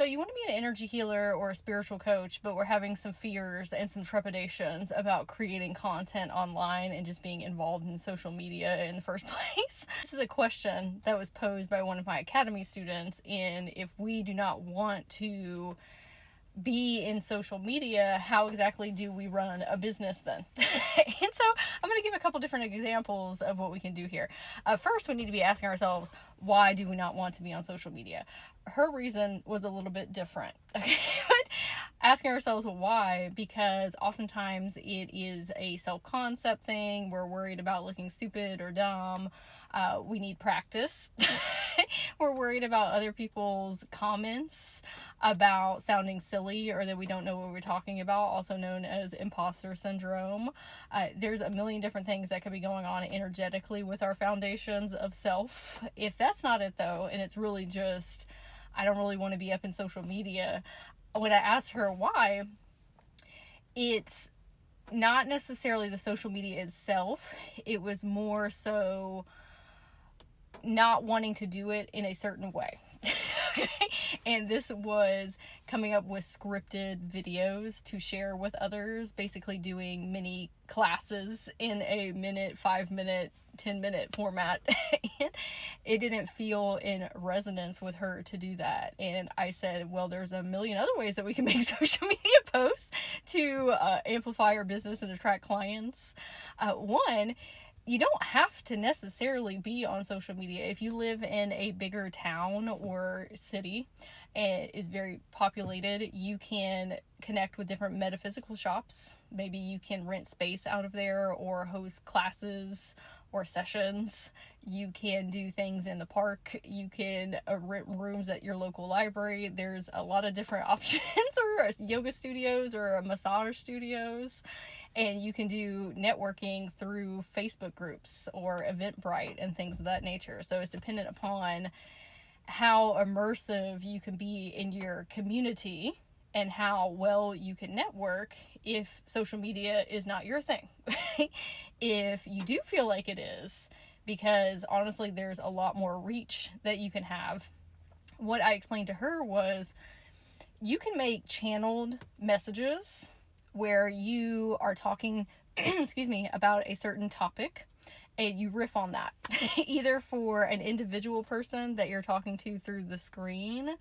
So you want to be an energy healer or a spiritual coach, but we're having some fears and some trepidations about creating content online and just being involved in social media in the first place. This is a question that was posed by one of my academy students, and if we do not want to be in social media, how exactly do we run a business then? And so I'm going to give a couple different examples of what we can do here. First, we need to be asking ourselves, why do we not want to be on social media? Her reason was a little bit different. Okay, but asking ourselves why, because oftentimes it is a self-concept thing. We're worried about looking stupid or dumb. We need practice. We're worried about other people's comments about sounding silly or that we don't know what we're talking about, also known as imposter syndrome. There's a million different things that could be going on energetically with our foundations of self. If that's not it though, and it's really just, I don't really want to be up in social media, when I asked her why, it's not necessarily the social media itself. It was more so not wanting to do it in a certain way. Okay? And this was coming up with scripted videos to share with others, basically doing mini classes in a minute, 5 minute, 10-minute format. And it didn't feel in resonance with her to do that. And I said, well, there's a million other ways that we can make social media posts to amplify our business and attract clients. One, you don't have to necessarily be on social media. If you live in a bigger town or city and is very populated, you can connect with different metaphysical shops. Maybe you can rent space out of there or host classes or sessions. You can do things in the park. You can rent rooms at your local library. There's a lot of different options, or yoga studios or massage studios. And you can do networking through Facebook groups or Eventbrite and things of that nature. So it's dependent upon how immersive you can be in your community and how well you can network if social media is not your thing. If you do feel like it is, because honestly, there's a lot more reach that you can have. What I explained to her was you can make channeled messages where you are talking, about a certain topic, and you riff on that, either for an individual person that you're talking to through the screen,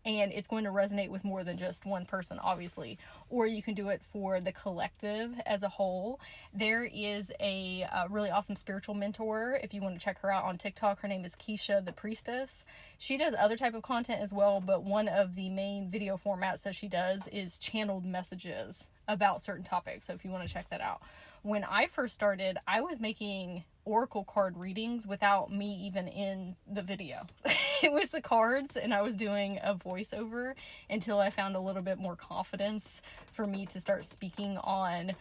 and it's going to resonate with more than just one person, obviously, or you can do it for the collective as a whole. There is a really awesome spiritual mentor. If you want to check her out on TikTok, her name is Keisha the Priestess. She does other type of content as well, but one of the main video formats that she does is channeled messages about certain topics. So if you want to check that out. When I first started, I was making oracle card readings without me even in the video. It was the cards, and I was doing a voiceover until I found a little bit more confidence for me to start speaking on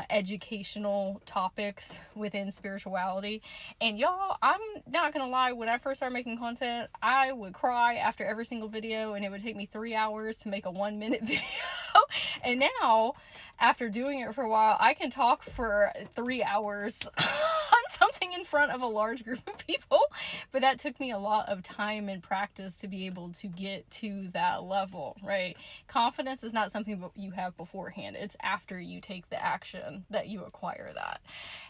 educational topics within spirituality. And y'all, I'm not gonna lie, when I first started making content, I would cry after every single video, and it would take me 3 hours to make a 1-minute video. And now, after doing it for a while, I can talk for 3 hours on something in front of a large group of people. But that took me a lot of time and practice to be able to get to that level, right? Confidence is not something that you have beforehand. It's after you take the action that you acquire that.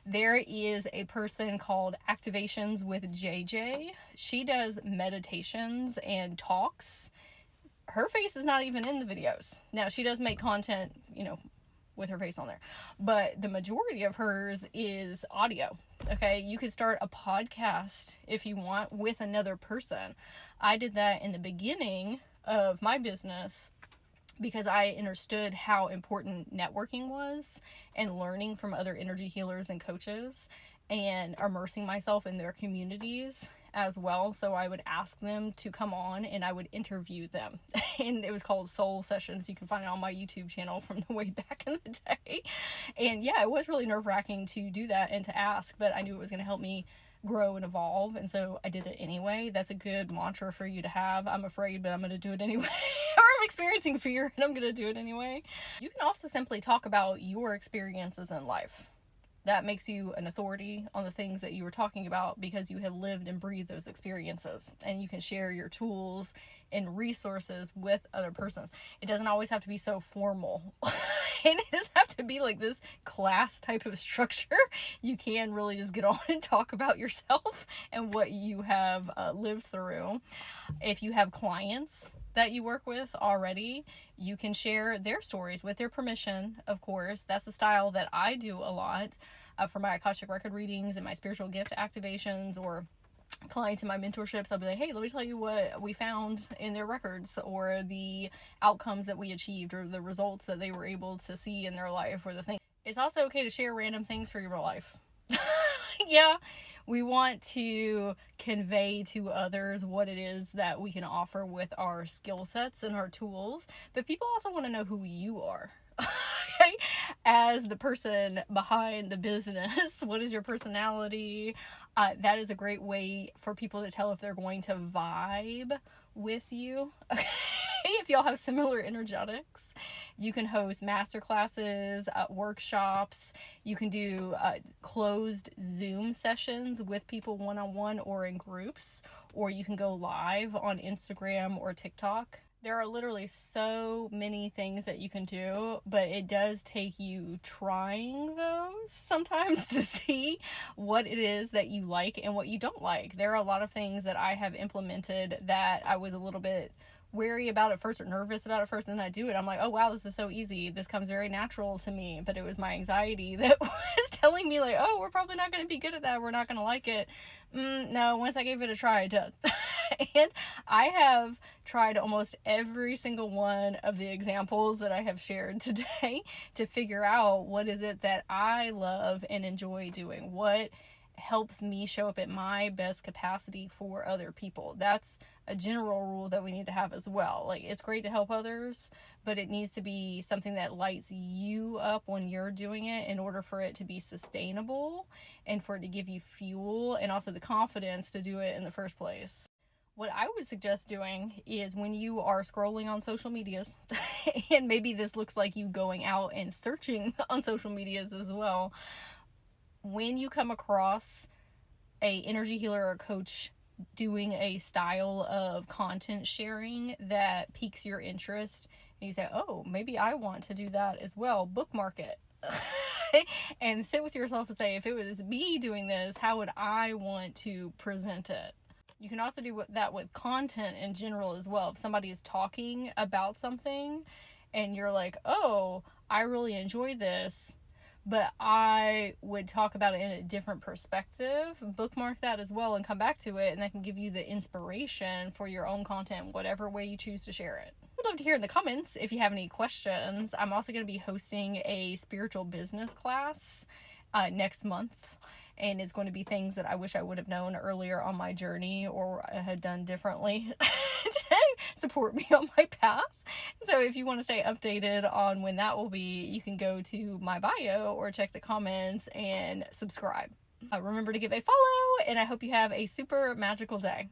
There is a person called Activations with JJ. She does meditations and talks. Her face is not even in the videos. Now, she does make content, with her face on there, but the majority of hers is audio. Okay, you could start a podcast if you want with another person. I did that in the beginning of my business because I understood how important networking was and learning from other energy healers and coaches and immersing myself in their communities as well. So I would ask them to come on and I would interview them. And it was called Soul Sessions. You can find it on my YouTube channel from the way back in the day. And yeah, it was really nerve-wracking to do that and to ask, but I knew it was going to help me grow and evolve, and so I did it anyway. That's a good mantra for you to have. I'm afraid, but I'm going to do it anyway. Or I'm experiencing fear and I'm going to do it anyway. You can also simply talk about your experiences in life. That makes you an authority on the things that you were talking about because you have lived and breathed those experiences, and you can share your tools and resources with other persons. It doesn't always have to be so formal. And it doesn't have to be like this class type of structure. You can really just get on and talk about yourself and what you have lived through. If you have clients that you work with already, you can share their stories with their permission, of course. That's the style that I do a lot for my Akashic record readings and my spiritual gift activations, or clients in my mentorships. I'll be like, hey, let me tell you what we found in their records, or the outcomes that we achieved, or the results that they were able to see in their life, or the thing. It's also okay to share random things for your life. Yeah, we want to convey to others what it is that we can offer with our skill sets and our tools, but people also want to know who you are. Okay? As the person behind the business, what is your personality? That is a great way for people to tell if they're going to vibe with you. Okay? If y'all have similar energetics, you can host masterclasses, workshops. You can do closed Zoom sessions with people one-on-one or in groups, or you can go live on Instagram or TikTok. There are literally so many things that you can do, but it does take you trying those sometimes to see what it is that you like and what you don't like. There are a lot of things that I have implemented that I was a little bit wary about at first, or nervous about at first, and then I do it. I'm like, oh wow, this is so easy. This comes very natural to me. But it was my anxiety that was telling me like, oh, we're probably not going to be good at that. We're not going to like it. No, once I gave it a try, it did. And I have tried almost every single one of the examples that I have shared today to figure out what is it that I love and enjoy doing. What helps me show up at my best capacity for other people. That's a general rule that we need to have as well. Like, it's great to help others, but it needs to be something that lights you up when you're doing it in order for it to be sustainable and for it to give you fuel and also the confidence to do it in the first place. What I would suggest doing is, when you are scrolling on social medias, and maybe this looks like you going out and searching on social medias as well, when you come across a energy healer or coach doing a style of content sharing that piques your interest, and you say, oh, maybe I want to do that as well, bookmark it. And sit with yourself and say, if it was me doing this, how would I want to present it? You can also do that with content in general as well. If somebody is talking about something and you're like, oh, I really enjoy this, but I would talk about it in a different perspective, bookmark that as well and come back to it, and that can give you the inspiration for your own content, whatever way you choose to share it. I'd love to hear in the comments if you have any questions. I'm also going to be hosting a spiritual business class next month, and it's going to be things that I wish I would have known earlier on my journey or I had done differently to support me on my path. So if you want to stay updated on when that will be, you can go to my bio or check the comments and subscribe. Remember to give a follow, and I hope you have a super magical day.